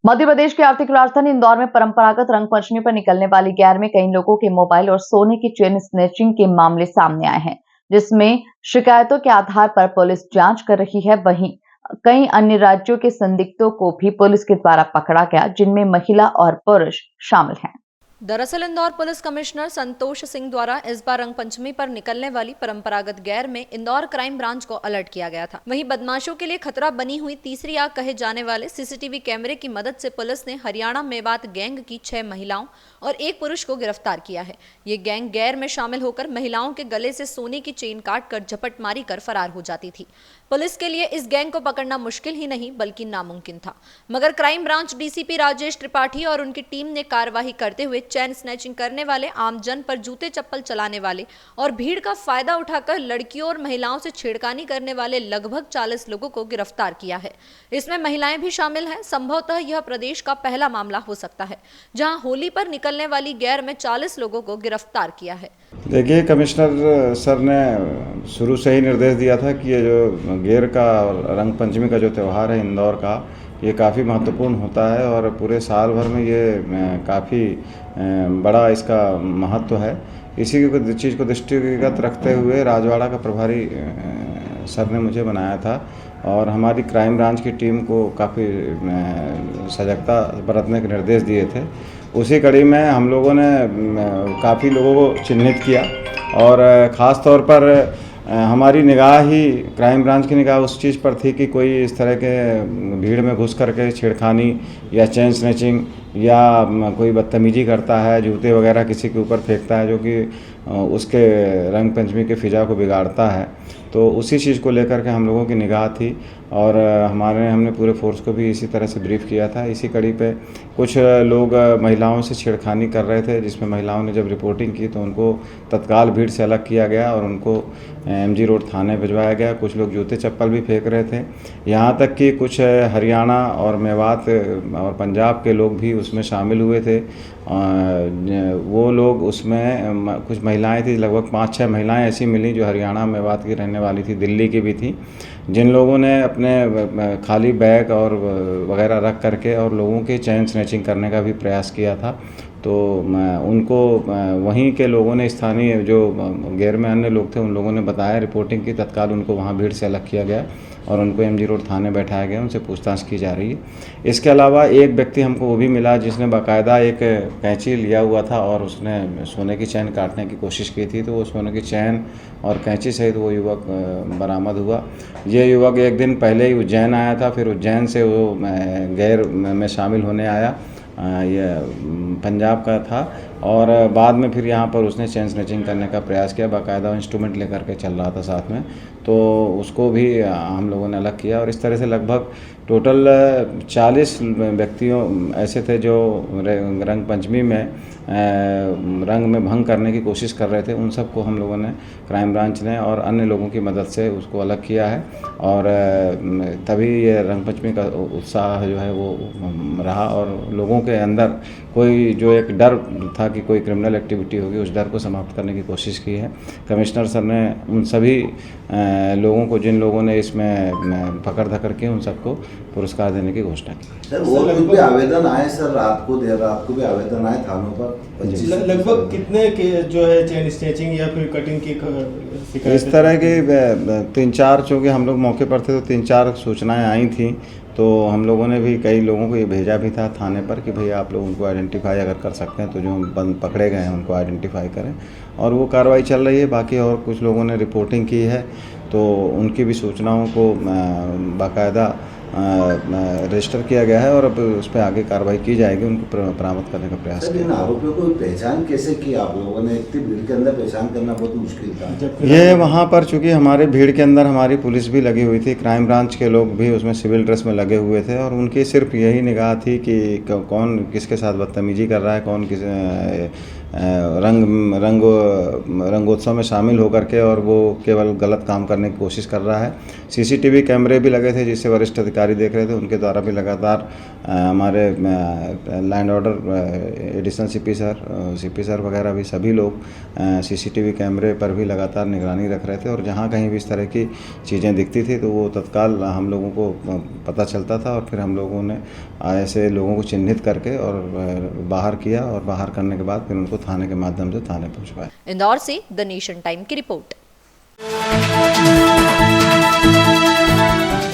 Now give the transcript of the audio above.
मध्य प्रदेश की आर्थिक राजधानी इंदौर में परंपरागत रंग पंचमी पर निकलने वाली गैर में कई लोगों के मोबाइल और सोने की चेन स्नैचिंग के मामले सामने आए हैं, जिसमें शिकायतों के आधार पर पुलिस जांच कर रही है। वहीं कई अन्य राज्यों के संदिग्धों को भी पुलिस के द्वारा पकड़ा गया, जिनमें महिला और पुरुष शामिल हैं। दरअसल इंदौर पुलिस कमिश्नर संतोष सिंह द्वारा इस बार रंग पंचमी पर निकलने वाली परंपरागत गैर में इंदौर क्राइम ब्रांच को अलर्ट किया गया था। वहीं बदमाशों के लिए खतरा बनी हुई तीसरी आग कहे जाने वाले सीसीटीवी कैमरे की मदद से पुलिस ने हरियाणा मेवात गैंग की 6 महिलाओं और 1 पुरुष को गिरफ्तार किया है। ये गैंग गैर में शामिल होकर महिलाओं के गले से सोने की चेन काटकर झपटमारी कर फरार हो जाती थी। पुलिस के लिए इस गैंग को पकड़ना मुश्किल ही नहीं बल्कि नामुमकिन था, मगर crime branch DCP Rajesh Tripathi और उनकी टीम ने कार्रवाई करते हुए चैन स्नैचिंग करने वाले, आमजन पर जूते चप्पल चलाने वाले और भीड़ का फायदा उठाकर लड़कियों और महिलाओं से छेड़खानी करने वाले लगभग 40 लोगों को गिरफ्तार किया है। इसमें महिलाएं भी शामिल हैं। संभवतः यह प्रदेश का पहला मामला हो सकता है जहां होली पर निकलने वाली गैर में 40 लोगों को गिरफ्तार किया है। देखिए, कमिश्नर सर ने शुरू से ही निर्देश दिया था कि ये जो गैर का रंग पंचमी का जो त्यौहार है इंदौर का, ये काफ़ी महत्वपूर्ण होता है और पूरे साल भर में ये काफ़ी बड़ा इसका महत्व है। इसी चीज़ को दृष्टिगत रखते हुए राजवाड़ा का प्रभारी सर ने मुझे बनाया था और हमारी क्राइम ब्रांच की टीम को काफ़ी सजगता बरतने के निर्देश दिए थे। उसी कड़ी में हम लोगों ने काफ़ी लोगों को चिन्हित किया और ख़ास तौर पर हमारी निगाह ही, क्राइम ब्रांच की निगाह उस चीज़ पर थी कि कोई इस तरह के भीड़ में घुस करके छेड़खानी या चेन स्नैचिंग या कोई बदतमीजी करता है, जूते वगैरह किसी के ऊपर फेंकता है जो कि उसके रंग पंचमी के फिजा को बिगाड़ता है। तो उसी चीज़ को लेकर के हम लोगों की निगाह थी और हमने पूरे फोर्स को भी इसी तरह से ब्रीफ किया था। इसी कड़ी पे कुछ लोग महिलाओं से छेड़खानी कर रहे थे, जिसमें महिलाओं ने जब रिपोर्टिंग की तो उनको तत्काल भीड़ से अलग किया गया और उनको एमजी रोड थाने भिजवाया गया। कुछ लोग जूते चप्पल भी फेंक रहे थे, यहाँ तक कि कुछ हरियाणा और मेवात और पंजाब के लोग भी उसमें शामिल हुए थे। वो लोग उसमें कुछ महिलाएं थी, लगभग 5-6 महिलाएं ऐसी मिली जो हरियाणा मेवात की रहने वाली थी, दिल्ली की भी थी, जिन लोगों ने अपने खाली बैग और वगैरह रख करके और लोगों के चैन स्नैचिंग करने का भी प्रयास किया था। तो उनको वहीं के लोगों ने, स्थानीय जो गैर में अन्य लोग थे, उन लोगों ने बताया, रिपोर्टिंग की, तत्काल उनको वहाँ भीड़ से अलग किया गया और उनको एमजी रोड थाने बैठाया गया, उनसे पूछताछ की जा रही है। इसके अलावा एक व्यक्ति हमको वो भी मिला जिसने बाकायदा एक कैंची लिया हुआ था और उसने सोने की चैन काटने की कोशिश की थी, तो वो सोने की चैन और कैंची सहित वो युवक बरामद हुआ। ये युवक एक दिन पहले ही उज्जैन आया था, फिर उज्जैन से वो गैर में शामिल होने आया, ये पंजाब का था और बाद में फिर यहाँ पर उसने चेन स्नैचिंग करने का प्रयास किया, बाकायदा इंस्ट्रूमेंट लेकर के चल रहा था साथ में, तो उसको भी हम लोगों ने अलग किया। और इस तरह से लगभग टोटल 40 व्यक्तियों ऐसे थे जो रंग पंचमी में रंग में भंग करने की कोशिश कर रहे थे। उन सबको हम लोगों ने, क्राइम ब्रांच ने और अन्य लोगों की मदद से उसको अलग किया है और तभी ये रंग पंचमी का उत्साह जो है वो रहा और लोगों के अंदर कोई जो एक डर था कि कोई क्रिमिनल एक्टिविटी होगी, उस डर को समाप्त करने की कोशिश की है। कमिश्नर सर ने उन सभी लोगों को, जिन लोगों ने इसमें पकड़ धकड़ की, उन सबको पुरस्कार देने की घोषणा की। सर, और कुछ भी आवेदन आए सर? देर रात को भी आवेदन आए थानों पर? लगभग कितने के जो है चेन स्नैचिंग या फिर कटिंग की शिकायत? इस तरह के 3-4, चूँकि हम लोग मौके पर थे तो 3-4 सूचनाएं आई थी, तो हम लोगों ने भी कई लोगों को ये भेजा भी था थाने पर कि भैया आप लोग उनको आइडेंटिफाई अगर कर सकते हैं तो जो बंद पकड़े गए हैं उनको आइडेंटिफाई करें, और वो कार्रवाई चल रही है। बाकी और कुछ लोगों ने रिपोर्टिंग की है तो उनकी भी सूचनाओं को बाकायदा रजिस्टर किया गया है और अब उस पर आगे कार्रवाई की जाएगी, उनको बरामद करने का प्रयास किया। इन आरोपियों को पहचान कैसे की आप लोगों ने? इतनी भीड़ के अंदर पहचान करना बहुत मुश्किल था। ये वहाँ पर चूँकि हमारे भीड़ के अंदर हमारी पुलिस भी लगी हुई थी, क्राइम ब्रांच के लोग भी उसमें सिविल ड्रेस में लगे हुए थे और उनकी सिर्फ यही निगाह थी कि कौन किसके साथ बदतमीजी कर रहा है, कौन किस रंगोत्सव में शामिल होकर के और वो केवल गलत काम करने की कोशिश कर रहा है। सीसीटीवी कैमरे भी लगे थे जिससे वरिष्ठ अधिकारी देख रहे थे, उनके द्वारा भी लगातार हमारे land order additional CP sir वगैरह भी सभी लोग सीसीटीवी कैमरे पर भी लगातार निगरानी रख रहे थे और जहाँ कहीं भी इस तरह की चीज़ें दिखती थी तो वो तत्काल हम लोगों को पता चलता था और फिर हम लोगों ने ऐसे लोगों को चिन्हित करके और बाहर किया और बाहर करने के बाद फिर उनको थाने के माध्यम से थाने पहुंचवाया। इंदौर से द नेशन टाइम की रिपोर्ट।